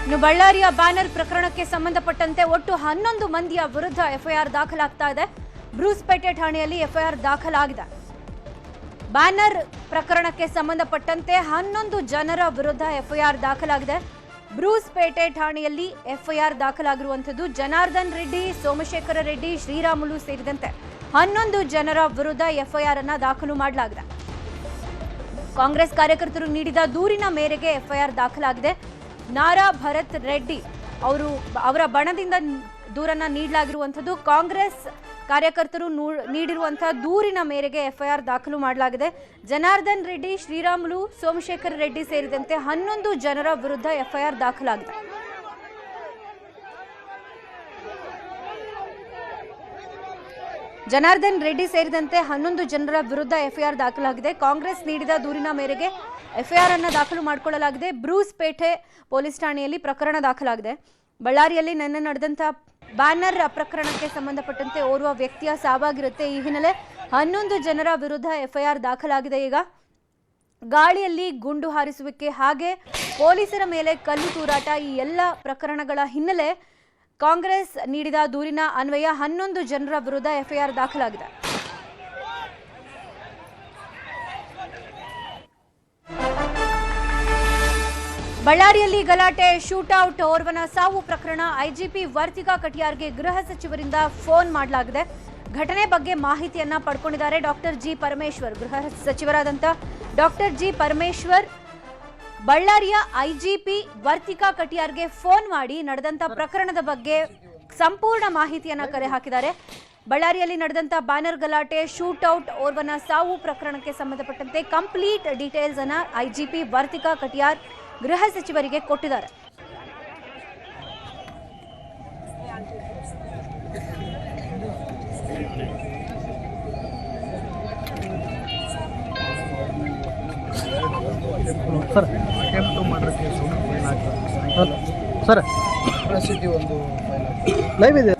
ಇನ್ನು ಬಳ್ಳಾರಿಯ ಬ್ಯಾನರ್ ಪ್ರಕರಣಕ್ಕೆ ಸಂಬಂಧಪಟ್ಟಂತೆ ಒಟ್ಟು 11 ಮಂದಿಯ ವಿರುದ್ಧ ಎಫ್ಐಆರ್ ದಾಖಲಾಗ್ತಾ ಇದೆ. ಬ್ರೂಸ್ಪೇಟೆ ಠಾಣೆಯಲ್ಲಿ ಎಫ್ಐಆರ್ ದಾಖಲಾಗಿದೆ. ಬ್ಯಾನರ್ ಪ್ರಕರಣಕ್ಕೆ ಸಂಬಂಧಪಟ್ಟಂತೆ 11 ಜನರ ವಿರುದ್ಧ ಎಫ್ಐಆರ್ ದಾಖಲಾಗಿದೆ. ಬ್ರೂಸ್ಪೇಟೆ ಠಾಣೆಯಲ್ಲಿ ಎಫ್ಐಆರ್ ದಾಖಲಾಗಿರುವಂಥದ್ದು ಜನಾರ್ದನ್ ರೆಡ್ಡಿ, ಸೋಮಶೇಖರ ರೆಡ್ಡಿ, ಶ್ರೀರಾಮುಲು ಸೇರಿದಂತೆ 11 ಜನರ ವಿರುದ್ಧ ಎಫ್ಐಆರ್ ಅನ್ನು ದಾಖಲು ಮಾಡಲಾಗಿದೆ. ಕಾಂಗ್ರೆಸ್ ಕಾರ್ಯಕರ್ತರು ನೀಡಿದ ದೂರಿನ ಮೇರೆಗೆ ಎಫ್ಐಆರ್ ದಾಖಲಾಗಿದೆ. ನಾರಾ ಭರತ್ ರೆಡ್ಡಿ ಅವರ ಬಣದಿಂದ ದೂರನ್ನ ನೀಡಲಾಗಿರುವಂಥದ್ದು. ಕಾಂಗ್ರೆಸ್ ಕಾರ್ಯಕರ್ತರು ನೀಡಿರುವಂತಹ ದೂರಿನ ಮೇರೆಗೆ ಎಫ್ಐಆರ್ ದಾಖಲು ಮಾಡಲಾಗಿದೆ. ಜನಾರ್ದನ್ ರೆಡ್ಡಿ, ಶ್ರೀರಾಮುಲು, ಸೋಮಶೇಖರ ರೆಡ್ಡಿ ಸೇರಿದಂತೆ 11 ಜನರ ವಿರುದ್ಧ ಎಫ್ಐಆರ್ ದಾಖಲಾಗಿದೆ. ಜನಾರ್ದನ್ ರೆಡ್ಡಿ ಸೇರಿದಂತೆ 11 ಜನರ ವಿರುದ್ಧ ಎಫ್ಐಆರ್ ದಾಖಲಾಗಿದೆ. ಕಾಂಗ್ರೆಸ್ ನೀಡಿದ ದೂರಿನ ಮೇರೆಗೆ ಎಫ್ಐಆರ್ ಅನ್ನು ದಾಖಲು ಮಾಡಿಕೊಳ್ಳಲಾಗಿದೆ. ಬ್ರೂಸ್ಪೇಟೆ ಪೊಲೀಸ್ ಠಾಣೆಯಲ್ಲಿ ಪ್ರಕರಣ ದಾಖಲಾಗಿದೆ. ಬಳ್ಳಾರಿಯಲ್ಲಿ ನಿನ್ನೆ ನಡೆದಂತಹ ಬ್ಯಾನರ್ ಪ್ರಕರಣಕ್ಕೆ ಸಂಬಂಧಪಟ್ಟಂತೆ ಓರ್ವ ವ್ಯಕ್ತಿಯ ಸಾವಾಗಿರುತ್ತೆ. ಈ ಹಿನ್ನೆಲೆ 11 ಜನರ ವಿರುದ್ಧ ಎಫ್ಐಆರ್ ದಾಖಲಾಗಿದೆ. ಈಗ ಗಾಳಿಯಲ್ಲಿ ಗುಂಡು ಹಾರಿಸುವಿಕೆ ಹಾಗೆ ಪೊಲೀಸರ ಮೇಲೆ ಕಲ್ಲು ತೂರಾಟ ಈ ಎಲ್ಲ ಪ್ರಕರಣಗಳ ಹಿನ್ನೆಲೆ ಕಾಂಗ್ರೆಸ್ ನೀಡಿದ ದೂರಿನ ಅನ್ವಯ 11 ಜನರ ವಿರುದ್ಧ ಎಫ್ಐಆರ್ ದಾಖಲಾಗಿದೆ. ಬಳ್ಳಾರಿಯಲ್ಲಿ ಗಲಾಟೆ, ಶೂಟೌಟ್, ಓರ್ವನ ಸಾವು ಪ್ರಕರಣ. ಐಜಿಪಿ ವರ್ತಿಕಾ ಕಟಿಯಾರ್ಗೆ ಗೃಹ ಸಚಿವರಿಂದ ಫೋನ್ ಮಾಡಲಾಗಿದೆ. ಘಟನೆ ಬಗ್ಗೆ ಮಾಹಿತಿಯನ್ನ ಪಡ್ಕೊಂಡಿದ್ದಾರೆ ಡಾಕ್ಟರ್ ಜಿ ಪರಮೇಶ್ವರ್. ಗೃಹ ಸಚಿವರಾದಂಥ ಡಾಕ್ಟರ್ ಜಿ ಪರಮೇಶ್ವರ್ ಬಳ್ಳಾರಿಯ ಐಜಿಪಿ ವರ್ತಿಕಾ ಕಟಿಯಾರ್ಗೆ ಫೋನ್ ಮಾಡಿ ನಡೆದಂತ ಪ್ರಕರಣದ ಬಗ್ಗೆ ಸಂಪೂರ್ಣ ಮಾಹಿತಿಯನ್ನ ಕರೆ ಹಾಕಿದ್ದಾರೆ. ಬಳ್ಳಾರಿಯಲ್ಲಿ ನಡೆದಂತ ಬ್ಯಾನರ್ ಗಲಾಟೆ, ಶೂಟೌಟ್, ಓರ್ವನ ಸಾವು ಪ್ರಕರಣಕ್ಕೆ ಸಂಬಂಧಪಟ್ಟಂತೆ ಕಂಪ್ಲೀಟ್ ಡೀಟೇಲ್ಸ್ ಅನ್ನ ಐಜಿಪಿ ವರ್ತಿಕಾ ಕಟಿಯಾರ್ ಗೃಹ ಸಚಿವರಿಗೆ ಕೊಟ್ಟಿದ್ದಾರೆ. ಸರ್ ಪರಿಸ್ಥಿತಿ ಒಂದು ಲೈವ್ ಇದೆ.